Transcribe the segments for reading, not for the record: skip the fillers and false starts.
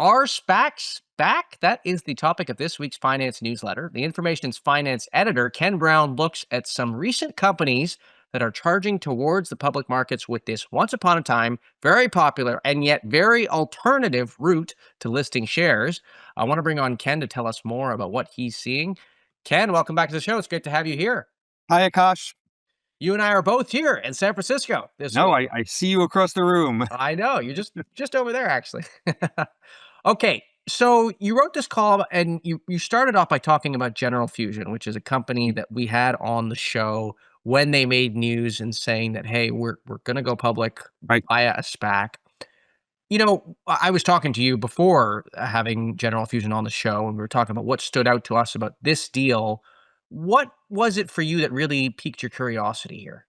Are SPACs back? That is the topic of this week's finance newsletter. The Information's finance editor, Ken Brown, looks at some recent companies that are charging towards the public markets with this once upon a time, very popular and yet very alternative route to listing shares. I want to bring on Ken to tell us more about what he's seeing. Ken, welcome back to the show. It's great to have you here. Hi, Akash. You and I are both here in San Francisco this No, week. I see you across the room. I know, you're just over there, actually. Okay, so you wrote this column and you started off by talking about General Fusion, which is a company that we had on the show when they made news and saying that, "Hey, we're gonna go public Right. via a SPAC." I was talking to you before having General Fusion on the show, and we were talking about what stood out to us about this deal. What was it for you that really piqued your curiosity here?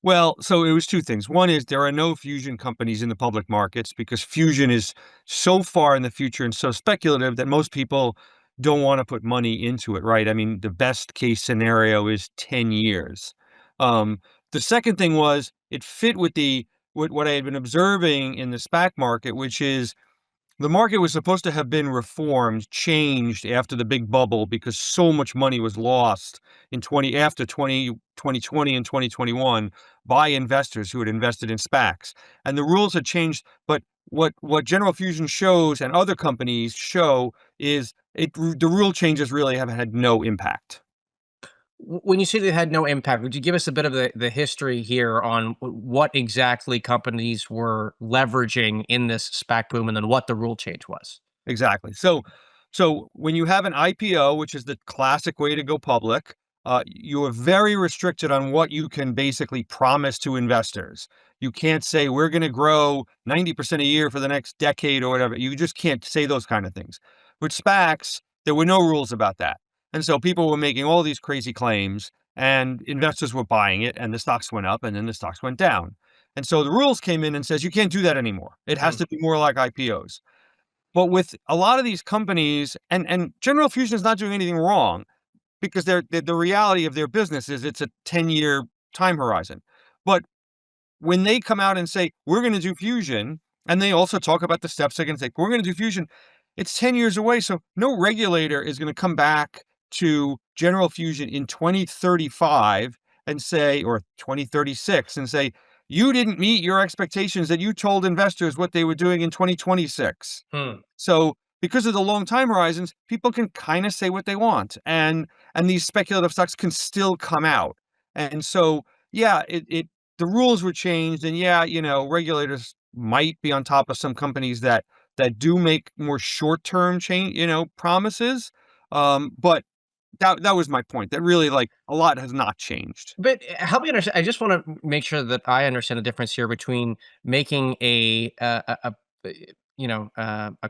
Well, so it was two things. One is there are no fusion companies in the public markets because fusion is so far in the future and so speculative that most people don't want to put money into it, right? I mean, the best case scenario is 10 years. Um, the second thing was it fit with what I had been observing in the SPAC market, which is the market was supposed to have been reformed, changed after the big bubble because so much money was lost in 2020 and 2021 by investors who had invested in SPACs. And the rules had changed, but what General Fusion shows and other companies show is the rule changes really have had no impact. When you say they had no impact, would you give us a bit of the history here on what exactly companies were leveraging in this SPAC boom, and then what the rule change was? Exactly. So when you have an IPO, which is the classic way to go public, you are very restricted on what you can basically promise to investors. You can't say we're going to grow 90% a year for the next decade or whatever. You just can't say those kind of things. With SPACs, there were no rules about that. And so people were making all these crazy claims and investors were buying it and the stocks went up and then the stocks went down. And so the rules came in and says you can't do that anymore. It has Mm, to be more like IPOs. But with a lot of these companies, and General Fusion is not doing anything wrong because the reality of their business is it's a 10-year time horizon. But when they come out and say, we're going to do fusion, and they also talk about the steps they're going to take, we're going to do fusion, it's 10 years away. So no regulator is going to come back to General Fusion in 2035 and say, or 2036 and say, you didn't meet your expectations that you told investors what they were doing in 2026. hmm. So because of the long time horizons, people can kind of say what they want, and these speculative stocks can still come out. And so, yeah, it the rules were changed, and yeah, regulators might be on top of some companies that do make more short term change, promises. But that was my point. That really, like, a lot has not changed. But help me understand. I just want to make sure that I understand the difference here between making a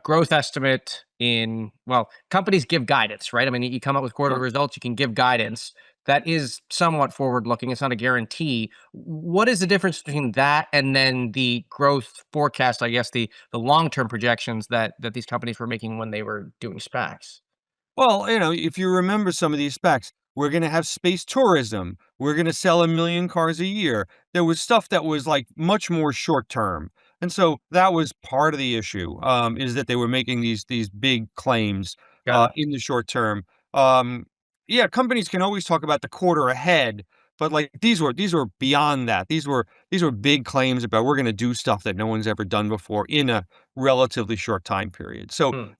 growth estimate in, well, companies give guidance, right? I mean, you come up with quarterly Sure. results, you can give guidance that is somewhat forward looking. It's not a guarantee. What is the difference between that and then the growth forecast? I guess the long term projections that these companies were making when they were doing SPACs. Well, if you remember some of these specs, we're going to have space tourism. We're going to sell 1 million cars a year. There was stuff that was like much more short term. And so that was part of the issue, is that they were making these big claims Got it. in the short term. Um, yeah, companies can always talk about the quarter ahead, but like these were beyond that. These were big claims about we're going to do stuff that no one's ever done before in a relatively short time period. So Hmm.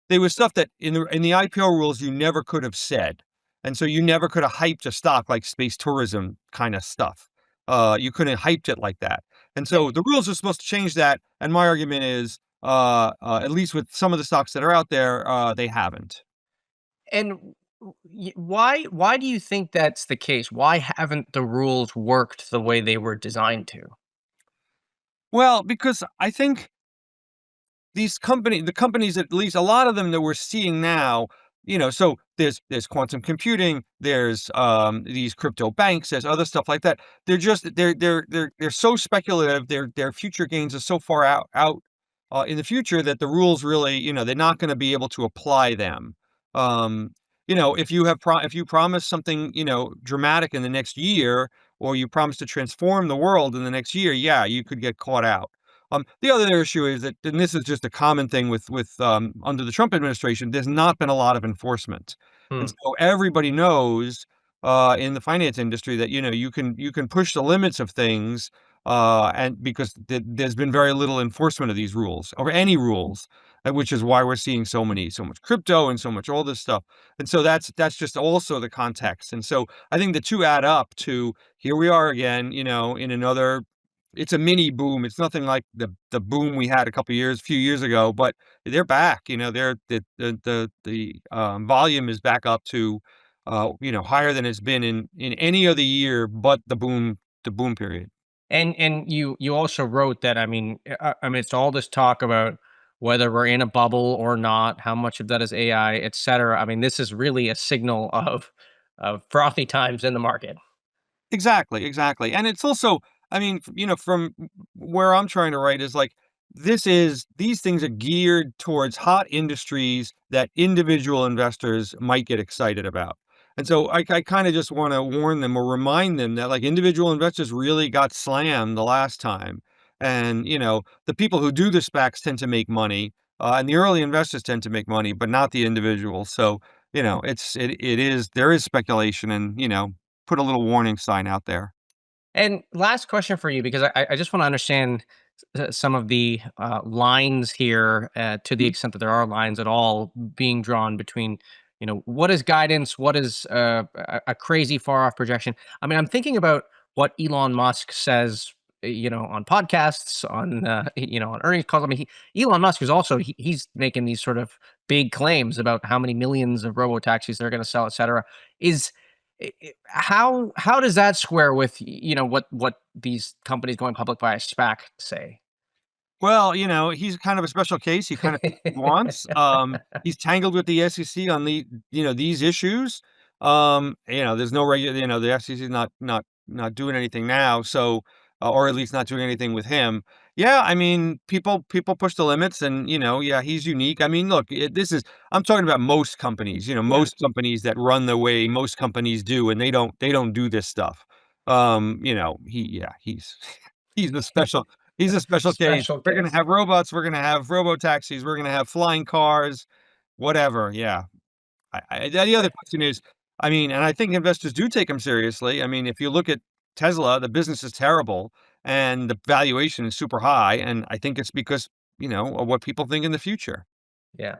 there was stuff that in the IPO rules you never could have said. And so you never could have hyped a stock like space tourism kind of stuff. You couldn't have hyped it like that. And so the rules are supposed to change that. And my argument is, at least with some of the stocks that are out there, they haven't. And why do you think that's the case? Why haven't the rules worked the way they were designed to? Well, because I think the companies, at least a lot of them that we're seeing now, so there's quantum computing, there's these crypto banks, there's other stuff like that. They're so speculative. Their future gains are so far out in the future that the rules really, they're not going to be able to apply them. Um, if you promise something, dramatic in the next year, or you promise to transform the world in the next year, yeah, you could get caught out. The other issue is that, and this is just a common thing with under the Trump administration, there's not been a lot of enforcement, and Hmm. so everybody knows in the finance industry that you can push the limits of things, and because there's been very little enforcement of these rules or any rules, which is why we're seeing so much crypto and so much all this stuff, and so that's just also the context, and so I think the two add up to here we are again, in another it's a mini boom. It's nothing like the boom we had few years ago, but they're back. They're the volume is back up to higher than it's been in any other year but the boom period. And you also wrote that, I mean, amidst all this talk about whether we're in a bubble or not, how much of that is AI, et cetera. I mean, this is really a signal of frothy times in the market. Exactly, exactly. And it's also, I mean, from where I'm trying to write is like these things are geared towards hot industries that individual investors might get excited about. And so I kind of just want to warn them or remind them that like individual investors really got slammed the last time. And, the people who do the SPACs tend to make money, and the early investors tend to make money, but not the individuals. So, there is speculation and, put a little warning sign out there. And last question for you, because I just want to understand some of the lines here, to the Mhm. extent that there are lines at all being drawn between, what is guidance, what is a crazy far off projection. I mean, I'm thinking about what Elon Musk says, on podcasts, on on earnings calls. I mean, Elon Musk is also he's making these sort of big claims about how many millions of robo taxis they're going to sell, et cetera. Is how does that square with what these companies going public via SPAC say? Well, he's kind of a special case. He kind of wants. He's tangled with the SEC on these issues. There's no regular. The SEC is not doing anything now. So, or at least not doing anything with him. Yeah, I mean, people push the limits, and yeah, he's unique. I mean, look, I'm talking about most companies. Yeah, Most companies that run the way most companies do, and they don't do this stuff. He's he's the special. He's a special case. special We're gonna case. have robots, we're gonna have robo taxis, we're gonna have flying cars, whatever, yeah. The other Right. question is, I mean, and I think investors do take him seriously. I mean, if you look at Tesla, the business is terrible and the valuation is super high, and I think it's because, of what people think in the future. Yeah.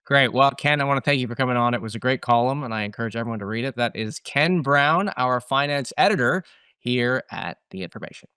Great. Well, Ken, I want to thank you for coming on. It was a great column, and I encourage everyone to read it. That is Ken Brown, our finance editor here at The Information.